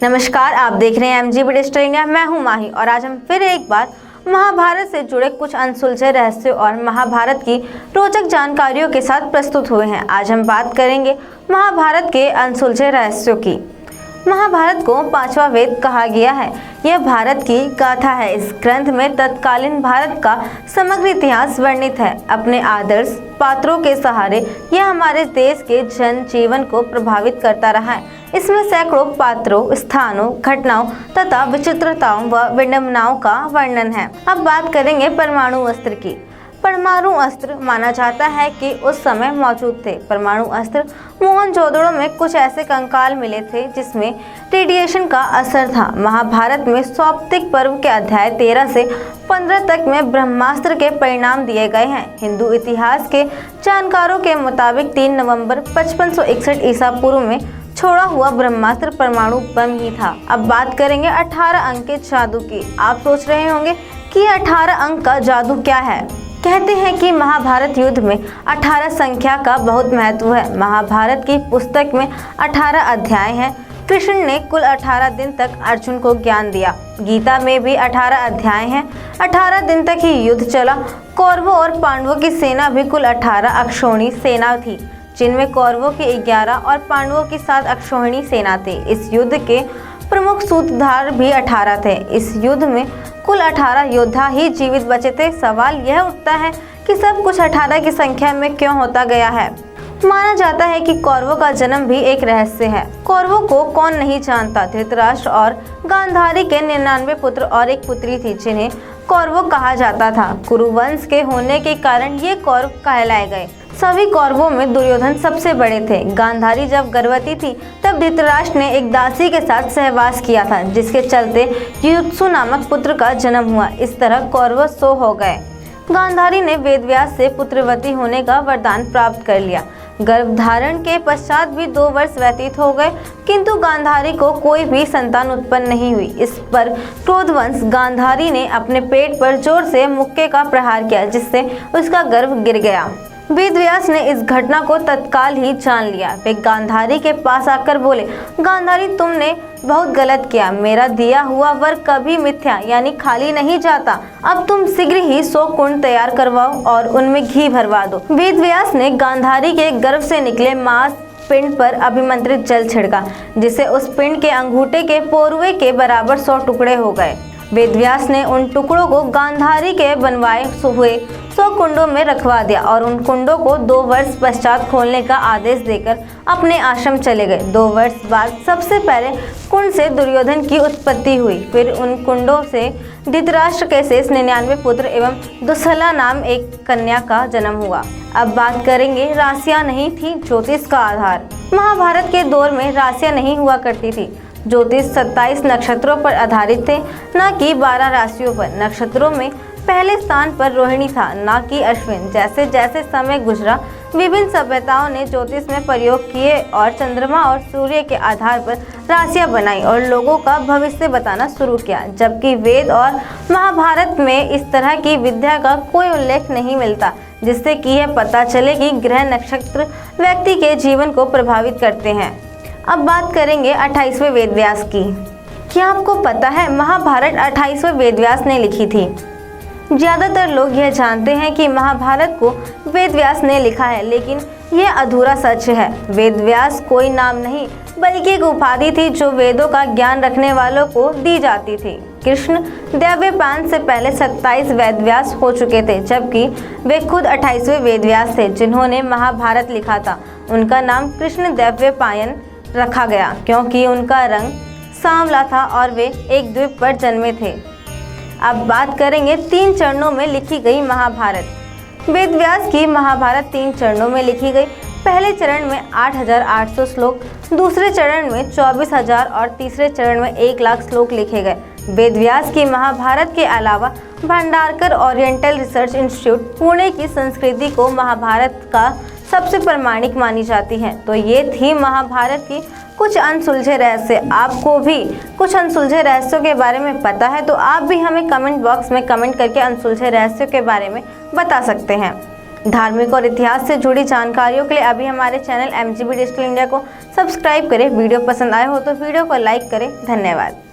नमस्कार, आप देख रहे हैं एमजीबी डिजिटल इंडिया। मैं हूं माही और आज हम फिर एक बार महाभारत से जुड़े कुछ अनसुलझे रहस्यों और महाभारत की रोचक जानकारियों के साथ प्रस्तुत हुए हैं। आज हम बात करेंगे महाभारत के अनसुलझे रहस्यों की। महाभारत को पांचवा वेद कहा गया है। यह भारत की गाथा है। इस ग्रंथ में तत्कालीन भारत का समग्र इतिहास वर्णित है। अपने आदर्श पात्रों के सहारे यह हमारे देश के जन जीवन को प्रभावित करता रहा है। इसमें सैकड़ों पात्रों, स्थानों, घटनाओं तथा विचित्रताओं व विडंबनाओं का वर्णन है। अब बात करेंगे परमाणु अस्त्र की। परमाणु अस्त्र माना जाता है कि उस समय मौजूद थे। परमाणु अस्त्र मोहनजोदड़ो में कुछ ऐसे कंकाल मिले थे जिसमें रेडिएशन का असर था। महाभारत में सौप्तिक पर्व के अध्याय 13 से 15 तक में ब्रह्मास्त्र के परिणाम दिए गए हैं। हिंदू इतिहास के जानकारों के मुताबिक 3 नवंबर 5561 ईसा पूर्व में छोड़ा हुआ ब्रह्मास्त्र परमाणु बम ही था। अब बात करेंगे 18 अंक के जादू की। आप सोच रहे होंगे कि 18 अंक का जादू क्या है। कहते हैं कि महाभारत युद्ध में 18 संख्या का बहुत महत्व है। महाभारत की पुस्तक में 18 अध्याय हैं। कृष्ण ने कुल 18 दिन तक अर्जुन को ज्ञान दिया। गीता में भी 18 अध्याय हैं। 18 दिन तक ही युद्ध चला। कौरवों और पांडवों की सेना भी कुल 18 अक्षौहिणी सेना थी, जिनमें कौरवों की 11 और पांडवों की 7 अक्षौहिणी सेना थे। इस युद्ध के प्रमुख सूत्रधार भी 18 थे। इस युद्ध में कुल 18 योद्धा ही जीवित बचे थे। सवाल यह उठता है कि सब कुछ 18 की संख्या में क्यों होता गया है। माना जाता है कि कौरवों का जन्म भी एक रहस्य है। कौरवों को कौन नहीं जानता। धृतराष्ट्र और गांधारी के 99 पुत्र और एक पुत्री थी, जिन्हें कौरवों कहा जाता था। कुरुवंश के होने के कारण ये कौरव कहलाए गए। सभी कौरवों में दुर्योधन सबसे बड़े थे। गांधारी जब गर्भवती थी तब धृतराष्ट्र ने एक दासी के साथ सहवास किया था, जिसके चलते युयुत्सु नामक पुत्र का जन्म हुआ। इस तरह कौरव 100 हो गए। गांधारी ने वेदव्यास से पुत्रवती होने का वरदान प्राप्त कर लिया। गर्भधारण के पश्चात भी 2 वर्ष व्यतीत हो गए, किंतु गांधारी को कोई भी संतान उत्पन्न नहीं हुई। इस पर क्रोधवंश गांधारी ने अपने पेट पर जोर से मुक्के का प्रहार किया, जिससे उसका गर्भ गिर गया। वेदव्यास ने इस घटना को तत्काल ही जान लिया। वे गांधारी के पास आकर बोले, गांधारी, तुमने बहुत गलत किया। मेरा दिया हुआ वर कभी मिथ्या यानी खाली नहीं जाता। अब तुम शीघ्र ही 100 कुंड तैयार करवाओ और उनमें घी भरवा दो। वेदव्यास ने गांधारी के गर्भ से निकले मांस पिंड पर अभिमंत्रित जल छिड़का, जिससे उस पिंड के अंगूठे के पोरुए के बराबर 100 टुकड़े हो गए। वेदव्यास ने उन टुकड़ों को गांधारी के बनवाए हुए 100 कुंडों में रखवा दिया और उन कुंडों को 2 वर्ष पश्चात खोलने का आदेश देकर अपने आश्रम चले गए। 2 वर्ष बाद सबसे पहले कुंड से दुर्योधन की उत्पत्ति हुई। फिर उन कुंडों से धृतराष्ट्र के शेष 99 पुत्र एवं दुस्सला नाम एक कन्या का जन्म हुआ। अब बात करेंगे राशियां नहीं थी ज्योतिष का आधार। महाभारत के दौर में राशियां नहीं हुआ करती थी। ज्योतिष 27 नक्षत्रों पर आधारित थे, न कि 12 राशियों पर। नक्षत्रों में पहले स्थान पर रोहिणी था, न कि अश्विन। जैसे जैसे समय गुजरा, विभिन्न सभ्यताओं ने ज्योतिष में प्रयोग किए और चंद्रमा और सूर्य के आधार पर राशियां बनाई और लोगों का भविष्य बताना शुरू किया। जबकि वेद और महाभारत में इस तरह की विद्या का कोई उल्लेख नहीं मिलता, जिससे कि यह पता चले कि ग्रह नक्षत्र व्यक्ति के जीवन को प्रभावित करते हैं। अब बात करेंगे 28वें वेदव्यास की। क्या आपको पता है महाभारत 28वें वेदव्यास ने लिखी थी? ज़्यादातर लोग यह जानते हैं कि महाभारत को वेदव्यास ने लिखा है, लेकिन यह अधूरा सच है। वेदव्यास कोई नाम नहीं, बल्कि एक उपाधि थी जो वेदों का ज्ञान रखने वालों को दी जाती थी। कृष्ण दैव्यपायन से पहले 27 वेदव्यास हो चुके थे, जबकि वे खुद 28वें वेदव्यास थे जिन्होंने महाभारत लिखा था। उनका नाम कृष्ण दैव्यपायन रखा गया क्योंकि उनका रंग सांवला था और वे एक द्वीप पर जन्मे थे। अब बात करेंगे 3 चरणों में लिखी गई महाभारत। वेदव्यास की महाभारत 3 चरणों में लिखी गई। पहले चरण में 8800 श्लोक, दूसरे चरण में 24,000 और तीसरे चरण में 1 लाख श्लोक लिखे गए। वेदव्यास की महाभारत के अलावा Bhandarkar oriental research institute Pune की संस्कृति को महाभारत का सबसे प्रामाणिक मानी जाती है। तो ये थी महाभारत की कुछ अनसुलझे रहस्य। आपको भी कुछ अनसुलझे रहस्यों के बारे में पता है तो आप भी हमें कमेंट बॉक्स में कमेंट करके अनसुलझे रहस्यों के बारे में बता सकते हैं। धार्मिक और इतिहास से जुड़ी जानकारियों के लिए अभी हमारे चैनल MGB डिजिटल इंडिया को सब्सक्राइब करें। वीडियो पसंद आए हो तो वीडियो को लाइक करें। धन्यवाद।